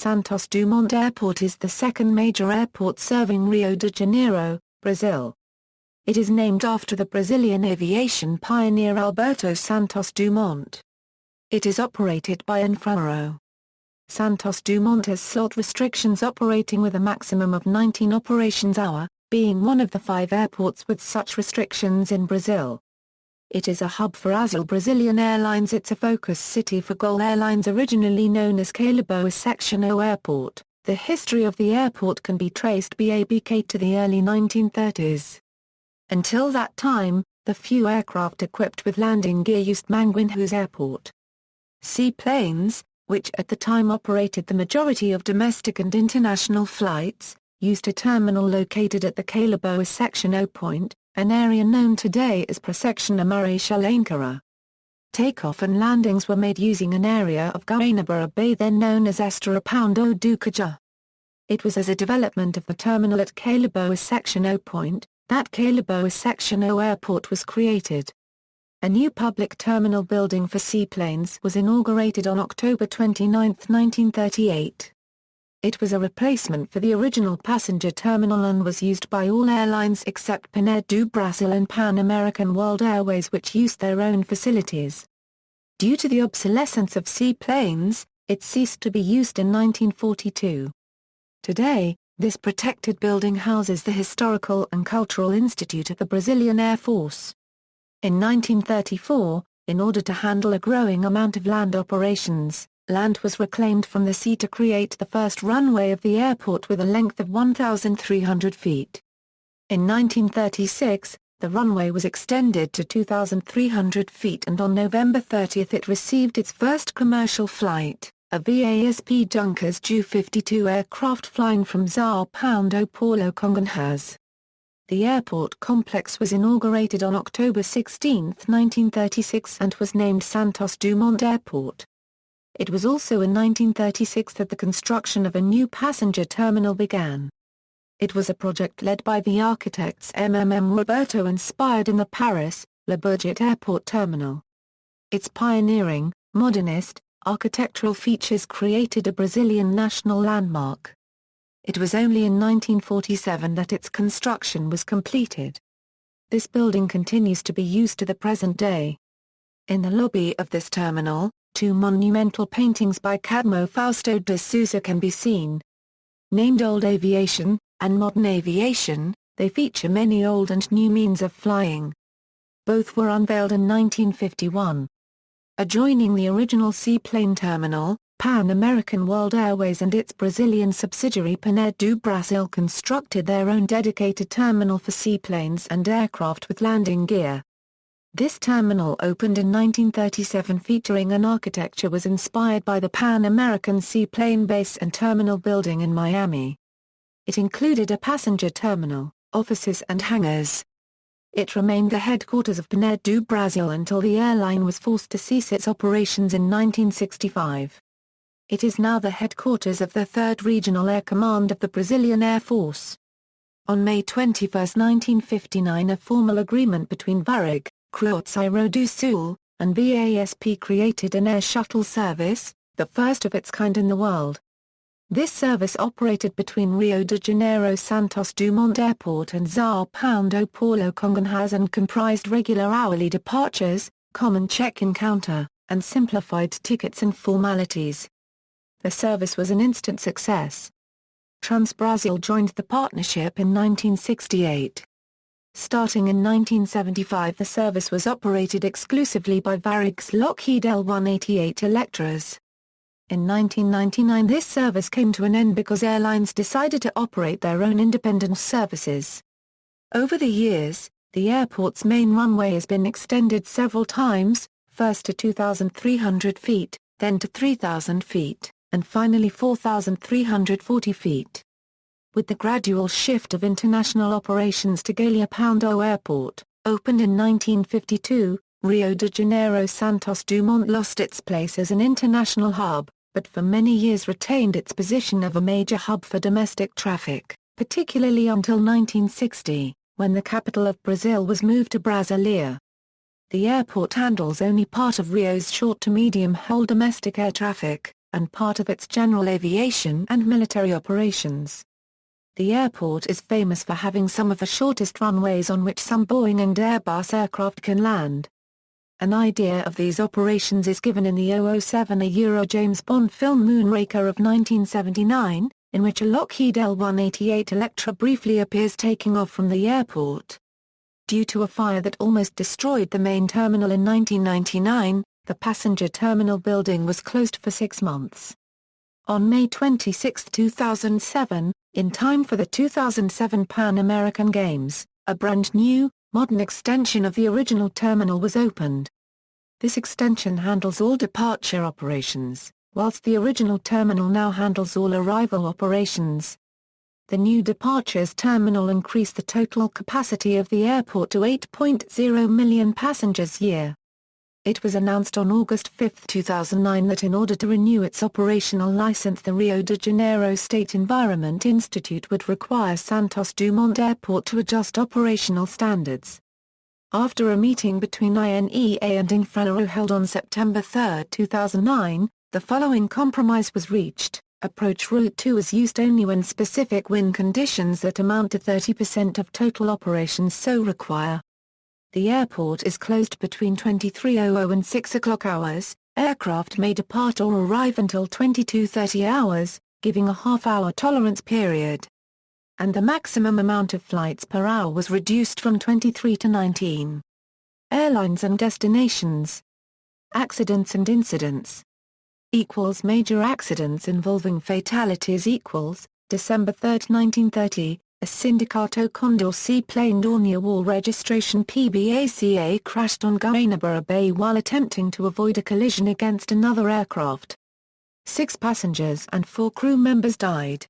Santos Dumont Airport is the second major airport serving Rio de Janeiro, Brazil. It is named after the Brazilian aviation pioneer Alberto Santos Dumont. It is operated by Infraero. Santos Dumont has slot restrictions, operating with a maximum of 19 operations hour, being one of the 5 airports with such restrictions in Brazil. It is a hub for Azul Brazilian Airlines. It's a focus city for Gol Airlines, originally known as Calaboa Seccional Airport. The history of the airport can be traced back to the early 1930s. Until that time, the few aircraft equipped with landing gear used Manguinhos Airport. Seaplanes, which at the time operated the majority of domestic and international flights, used a terminal located at the Calaboa Seccional Point, an area known today as Prosection Marechal Ankara. Takeoff and landings were made using an area of Guanabara Bay, then known as Estrapão do Caja. It was as a development of the terminal at Calaboa Seccional Point that Calaboa Seccional Airport was created. A new public terminal building for seaplanes was inaugurated on October 29, 1938. It was a replacement for the original passenger terminal and was used by all airlines except Panera do Brasil and Pan American World Airways, which used their own facilities. Due to the obsolescence of seaplanes, it ceased to be used in 1942. Today, this protected building houses the Historical and Cultural Institute of the Brazilian Air Force. In 1934, in order to handle a growing amount of land operations, land was reclaimed from the sea to create the first runway of the airport with a length of 1,300 feet. In 1936, the runway was extended to 2,300 feet, and on November 30 it received its first commercial flight, a VASP Junkers Ju-52 aircraft flying from Sao Paulo, Congonhas. The airport complex was inaugurated on October 16, 1936 and was named Santos Dumont Airport. It was also in 1936 that the construction of a new passenger terminal began. It was a project led by the architects Roberto, inspired in the Paris, Le Bourget Airport terminal. Its pioneering, modernist, architectural features created a Brazilian national landmark. It was only in 1947 that its construction was completed. This building continues to be used to the present day. In the lobby of this terminal, 2 monumental paintings by Cadmo Fausto de Souza can be seen. Named Old Aviation and Modern Aviation, they feature many old and new means of flying. Both were unveiled in 1951. Adjoining the original seaplane terminal, Pan American World Airways and its Brazilian subsidiary Panera do Brasil constructed their own dedicated terminal for seaplanes and aircraft with landing gear. This terminal opened in 1937, featuring an architecture was inspired by the Pan American Seaplane Base and Terminal building in Miami. It included a passenger terminal, offices and hangars. It remained the headquarters of Panera do Brasil until the airline was forced to cease its operations in 1965. It is now the headquarters of the 3rd Regional Air Command of the Brazilian Air Force. On May 21, 1959, a formal agreement between Varig, Cruzeiro do Sul, and VASP created an air shuttle service, the first of its kind in the world. This service operated between Rio de Janeiro Santos Dumont Airport and Sao Paulo Congonhas and comprised regular hourly departures, common check-in counter, and simplified tickets and formalities. The service was an instant success. Trans-Brazil joined the partnership in 1968. Starting in 1975, the service was operated exclusively by Varig's Lockheed L-188 Electras. In 1999, this service came to an end because airlines decided to operate their own independent services. Over the years, the airport's main runway has been extended several times, first to 2,300 feet, then to 3,000 feet, and finally 4,340 feet. With the gradual shift of international operations to Galeão Airport, opened in 1952, Rio de Janeiro Santos Dumont lost its place as an international hub, but for many years retained its position of a major hub for domestic traffic, particularly until 1960, when the capital of Brazil was moved to Brasilia. The airport handles only part of Rio's short to medium-haul domestic air traffic. and part of its general aviation and military operations. The airport is famous for having some of the shortest runways on which some Boeing and Airbus aircraft can land. An idea of these operations is given in the 007 James Bond film Moonraker of 1979, in which a Lockheed L-188 Electra briefly appears taking off from the airport. Due to a fire that almost destroyed the main terminal in 1999, the passenger terminal building was closed for 6 months. On May 26, 2007, in time for the 2007 Pan American Games, a brand new, modern extension of the original terminal was opened. This extension handles all departure operations, whilst the original terminal now handles all arrival operations. The new departures terminal increased the total capacity of the airport to 8.0 million passengers a year. It was announced on August 5, 2009 that in order to renew its operational license the Rio de Janeiro State Environment Institute would require Santos Dumont Airport to adjust operational standards. After a meeting between INEA and Infraero held on September 3, 2009, the following compromise was reached. Approach Route 2 is used only when specific wind conditions that amount to 30% of total operations so require. The airport is closed between 23:00 and 6 o'clock hours. Aircraft may depart or arrive until 22:30 hours, giving a half-hour tolerance period. And the maximum amount of flights per hour was reduced from 23 to 19. Airlines and destinations. Accidents and incidents. Major accidents involving fatalities December 3, 1930, a Sindicato Condor seaplane Dornier Wall registration PBACA crashed on Guanabara Bay while attempting to avoid a collision against another aircraft. 6 passengers and 4 crew members died.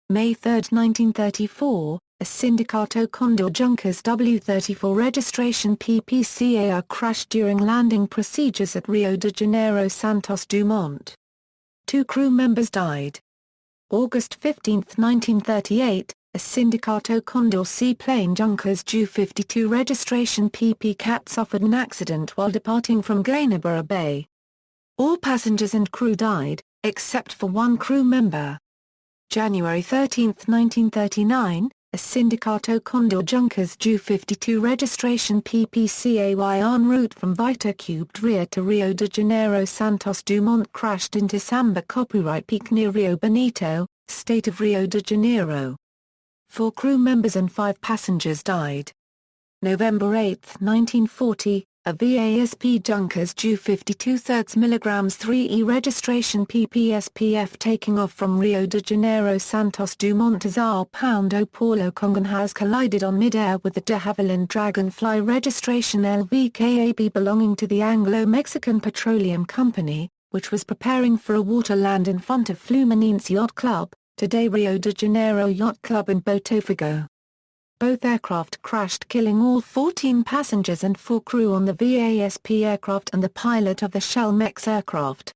May 3, 1934, a Sindicato Condor Junkers W34 registration PPCAR crashed during landing procedures at Rio de Janeiro Santos Dumont. 2 crew members died. August 15, 1938, a Sindicato Condor seaplane Junkers Ju-52 registration PP-CAT suffered an accident while departing from Guanabara Bay. All passengers and crew died, except for 1 crew member. January 13, 1939, a Sindicato Condor Junkers Ju-52 registration PPCAY en route from Vita Cubed Ria to Rio de Janeiro Santos Dumont crashed into Samba Copyright Peak near Rio Bonito, state of Rio de Janeiro. 4 crew members and 5 passengers died. November 8, 1940, a VASP Junkers Ju-52 3rd mg 3E registration PPSPF taking off from Rio de Janeiro Santos Dumont to Sao Paulo Congonhas collided on mid-air with the de Havilland Dragonfly registration LVKAB belonging to the Anglo-Mexican Petroleum Company, which was preparing for a water land in front of Fluminense Yacht Club, today Rio de Janeiro Yacht Club in Botafogo. Both aircraft crashed killing all 14 passengers and 4 crew on the VASP aircraft and the pilot of the Shell-Mex aircraft.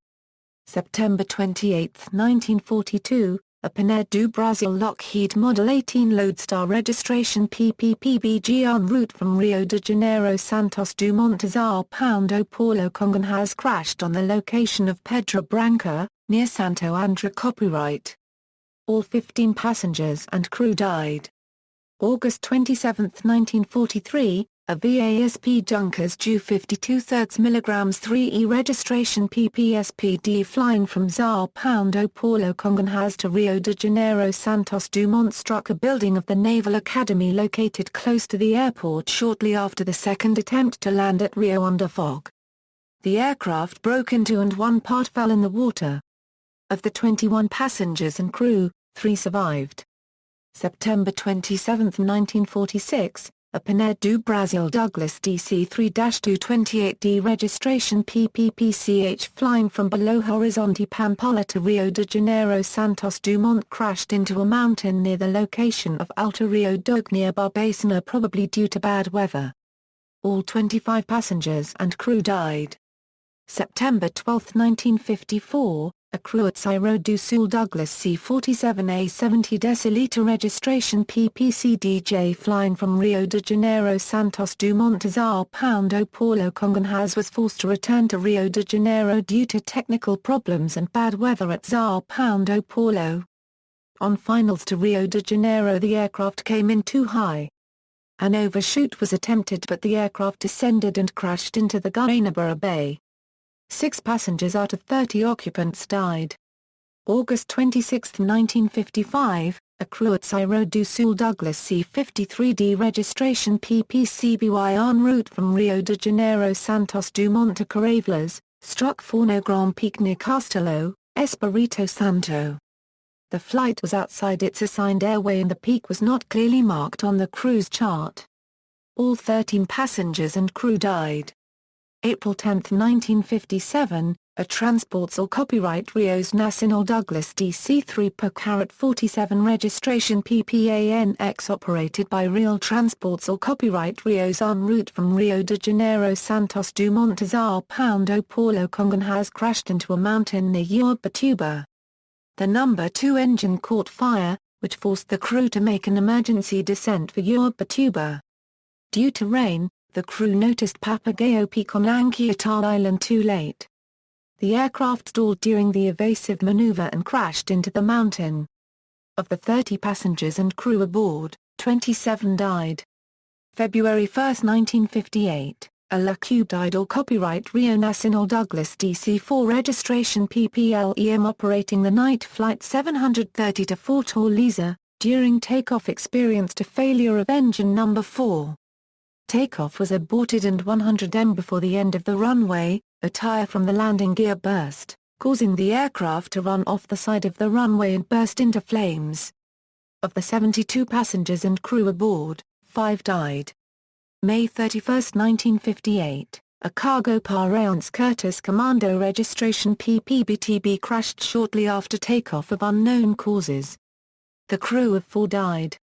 September 28, 1942, a Pinar do Brasil Lockheed Model 18 Lodestar registration PPPBG en route from Rio de Janeiro Santos Dumont to Sao Paulo Congonhas crashed on the location of Pedra Branca, near Santo André copyright. All 15 passengers and crew died. August 27, 1943, a VASP Junkers Ju-52 3rd mg 3E registration PPSPD flying from Sao Paulo Congonhas to Rio de Janeiro Santos Dumont struck a building of the Naval Academy located close to the airport shortly after the second attempt to land at Rio under fog. The aircraft broke into and 1 part fell in the water. Of the 21 passengers and crew, 3 survived. September 27, 1946, a Pinar do Brasil Douglas DC-3-228D registration PPPCH flying from Belo Horizonte Pampulha to Rio de Janeiro Santos Dumont crashed into a mountain near the location of Alto Rio Dogue near Barbacena probably due to bad weather. All 25 passengers and crew died. September 12, 1954, a crew at Rio do Sul Douglas C-47A 70 registration PPCDJ flying from Rio de Janeiro Santos Dumont to Sao Paulo Congonhas was forced to return to Rio de Janeiro due to technical problems and bad weather at Sao Paulo. On finals to Rio de Janeiro the aircraft came in too high. An overshoot was attempted but the aircraft descended and crashed into the Guanabara Bay. 6 passengers out of 30 occupants died. August 26, 1955, a crew at Rio do Sul Douglas C-53D registration PPCBY en route from Rio de Janeiro Santos Dumont to Caravelas, struck Forno Grand Peak near Castelo, Espírito Santo. The flight was outside its assigned airway and the peak was not clearly marked on the cruise chart. All 13 passengers and crew died. April 10, 1957, a Transportes or Copyright Rios Nacional Douglas DC-3 per carat 47 registration PPANX operated by Real Transportes or Copyright Rios en route from Rio de Janeiro Santos Dumont to Sao Paulo Congonhas crashed into a mountain near Ubatuba. The No. 2 engine caught fire, which forced the crew to make an emergency descent for Ubatuba. Due to rain, the crew noticed Papagayo Peak on Anchieta Island too late. The aircraft stalled during the evasive maneuver and crashed into the mountain. Of the 30 passengers and crew aboard, 27 died. February 1, 1958, a La Cube died or Copyright Rio Nacional Douglas DC-4 registration PPLEM operating the night flight 730 to Fortaleza, during takeoff experienced a failure of engine number 4. Takeoff was aborted and 100 m before the end of the runway, a tire from the landing gear burst, causing the aircraft to run off the side of the runway and burst into flames. Of the 72 passengers and crew aboard, 5 died. May 31, 1958, a cargo Paraonce Curtis Commando registration PPBTB crashed shortly after takeoff of unknown causes. The crew of 4 died.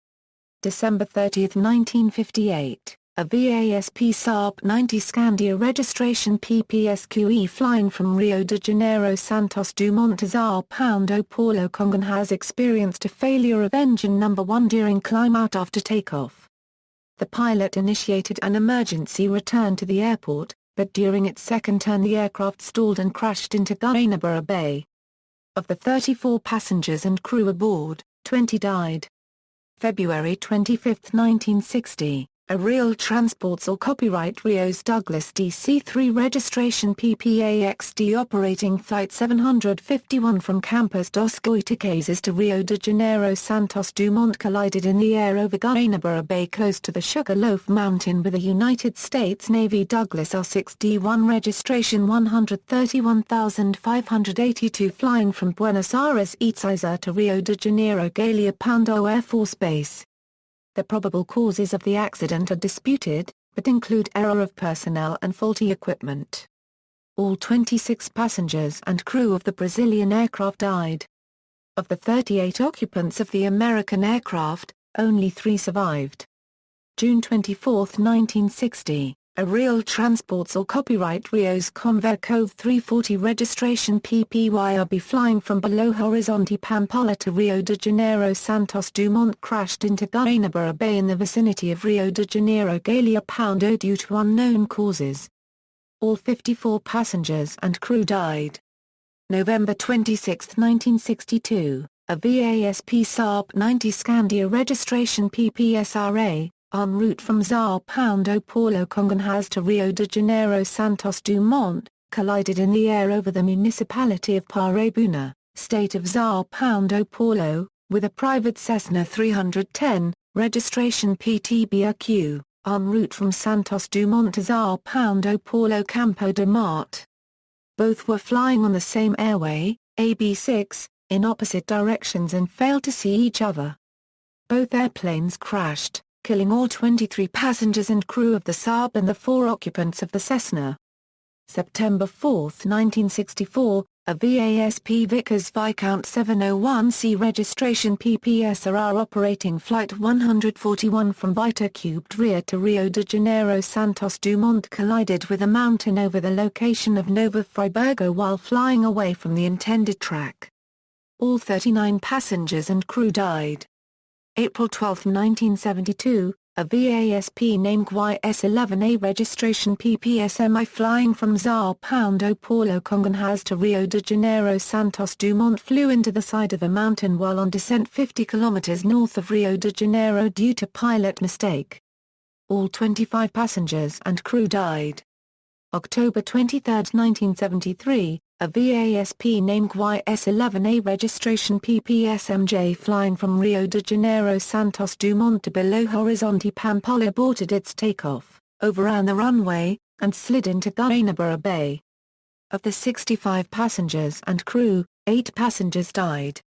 December 30, 1958. A VASP Saab 90 Scandia registration PPSQE flying from Rio de Janeiro Santos Dumont to Sao Paulo Congonhas experienced a failure of engine number 1 during climb-out after takeoff. The pilot initiated an emergency return to the airport, but during its second turn the aircraft stalled and crashed into Guanabara Bay. Of the 34 passengers and crew aboard, 20 died. February 25, 1960. A Real Transportes or Copyright Rios Douglas DC-3 registration PPAXD operating Flight 751 from Campos dos Goitacazes to Rio de Janeiro Santos Dumont collided in the air over Guanabara Bay close to the Sugarloaf Mountain with a United States Navy Douglas R6D-1 registration 131,582 flying from Buenos Aires Itaiza to Rio de Janeiro Galia Pando Air Force Base. The probable causes of the accident are disputed, but include error of personnel and faulty equipment. All 26 passengers and crew of the Brazilian aircraft died. Of the 38 occupants of the American aircraft, only 3 survived. June 24, 1960. A Real Transportes or Copyright Rios Convair Cove 340 registration PPYRB flying from Belo Horizonte Pampulha to Rio de Janeiro Santos Dumont crashed into Guanabara Bay in the vicinity of Rio de Janeiro Galia Pando due to unknown causes. All 54 passengers and crew died. November 26, 1962, a VASP Saab 90 Scandia registration PPSRA, en route from Sao Paulo Congonhas to Rio de Janeiro Santos Dumont, collided in the air over the municipality of Paraibuna, state of Sao Paulo, with a private Cessna 310, registration PTBRQ, en route from Santos Dumont to Sao Paulo Campo de Marte. Both were flying on the same airway, AB6, in opposite directions and failed to see each other. Both airplanes crashed, killing all 23 passengers and crew of the Saab and the 4 occupants of the Cessna. September 4, 1964, a VASP Vickers Viscount 701C registration PPSRR operating Flight 141 from Vitacubed Ria to Rio de Janeiro. Santos Dumont collided with a mountain over the location of Nova Friburgo while flying away from the intended track. All 39 passengers and crew died. April 12, 1972, a VASP named YS11A registration PPSMI flying from Sao Paulo Congonhas to Rio de Janeiro. Santos Dumont flew into the side of a mountain while on descent 50 km north of Rio de Janeiro due to pilot mistake. All 25 passengers and crew died. October 23, 1973, a VASP named YS11A registration PPSMJ flying from Rio de Janeiro Santos Dumont to Belo Horizonte Pampulha aborted its takeoff, overran the runway, and slid into Guanabara Bay. Of the 65 passengers and crew, 8 passengers died.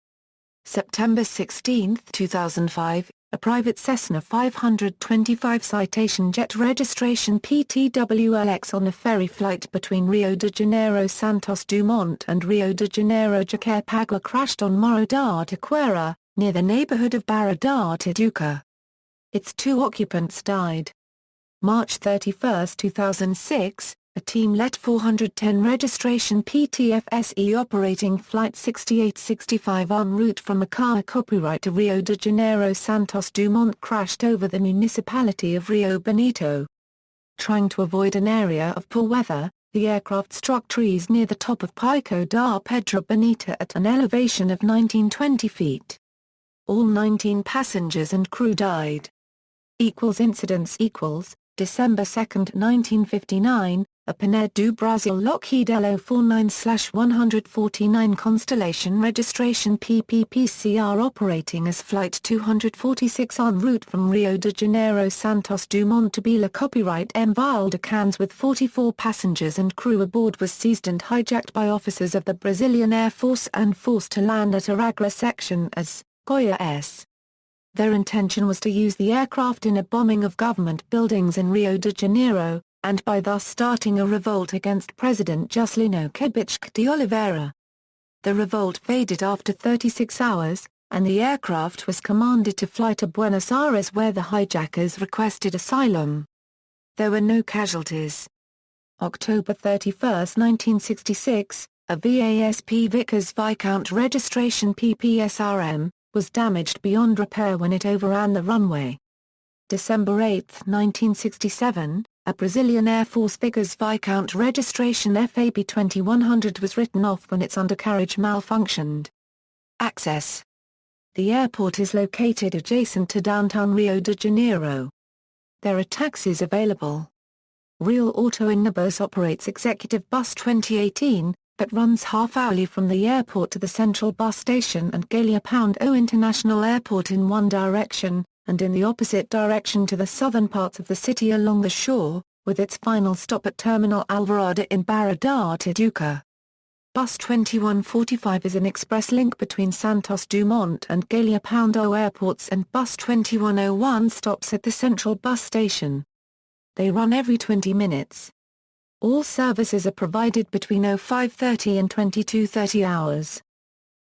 September 16, 2005, a private Cessna 525 Citation Jet registration PTWLX on a ferry flight between Rio de Janeiro Santos Dumont and Rio de Janeiro Jacarepagua crashed on Morro da Taquara, near the neighborhood of Barra da Tijuca. Its 2 occupants died. March 31, 2006, a Team-Let 410 registration PTFSE operating Flight 6865 en route from Macaé copyright to Rio de Janeiro Santos Dumont crashed over the municipality of Rio Bonito. Trying to avoid an area of poor weather, the aircraft struck trees near the top of Pico da Pedra Bonita at an elevation of 1920 feet. All 19 passengers and crew died. Incidents December 2, 1959, a Pinar do Brasil Lockheed L049/149 Constellation registration PPPCR operating as Flight 246 en route from Rio de Janeiro Santos Dumont to Belo copyright M. Valdecans with 44 passengers and crew aboard was seized and hijacked by officers of the Brazilian Air Force and forced to land at Aragua section as Goiás. Their intention was to use the aircraft in a bombing of government buildings in Rio de Janeiro, and by thus starting a revolt against President Juscelino Kubitschek de Oliveira. The revolt faded after 36 hours, and the aircraft was commanded to fly to Buenos Aires where the hijackers requested asylum. There were no casualties. October 31, 1966, a VASP Vickers Viscount registration PPSRM, was damaged beyond repair when it overran the runway. December 8, 1967, a Brazilian Air Force Vickers Viscount registration FAB 2100 was written off when its undercarriage malfunctioned. Access. The airport is located adjacent to downtown Rio de Janeiro. There are taxis available. Real Auto Ônibus operates Executive Bus 2018, that runs half-hourly from the airport to the central bus station and Galeão International Airport in one direction, and in the opposite direction to the southern parts of the city along the shore, with its final stop at Terminal Alvorada in Barra da Tijuca. Bus 2145 is an express link between Santos Dumont and Galeão airports, and Bus 2101 stops at the central bus station. They run every 20 minutes. All services are provided between 05:30 and 22:30 hours.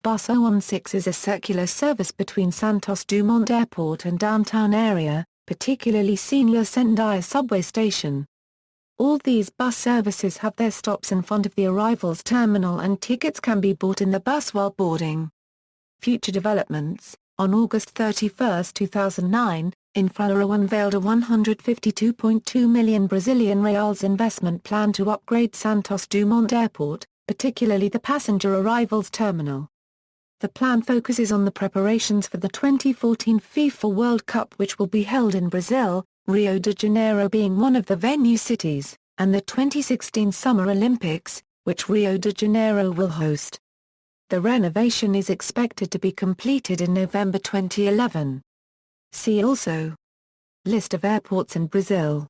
Bus 016 is a circular service between Santos Dumont Airport and downtown area, particularly Senhor Sendai subway station. All these bus services have their stops in front of the arrivals terminal and tickets can be bought in the bus while boarding. Future developments. On August 31, 2009, Infraero unveiled a 152.2 million Brazilian reais investment plan to upgrade Santos Dumont Airport, particularly the passenger arrivals terminal. The plan focuses on the preparations for the 2014 FIFA World Cup, which will be held in Brazil, Rio de Janeiro being one of the venue cities, and the 2016 Summer Olympics, which Rio de Janeiro will host. The renovation is expected to be completed in November 2011. See also: List of airports in Brazil.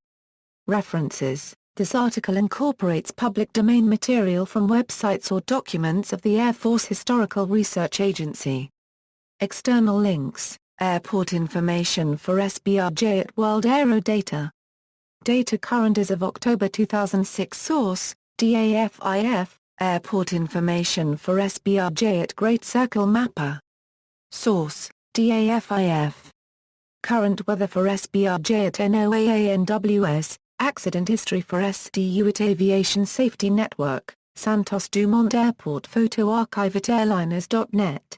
References. This article incorporates public domain material from websites or documents of the Air Force Historical Research Agency. External links: Airport information for SBRJ at World Aero Data. Data current as of October 2006. Source: DAFIF, Airport information for SBRJ at Great Circle Mapper. Source, DAFIF. Current weather for SBRJ at NOAA/NWS, accident history for SDU at Aviation Safety Network, Santos Dumont Airport photo archive at airliners.net.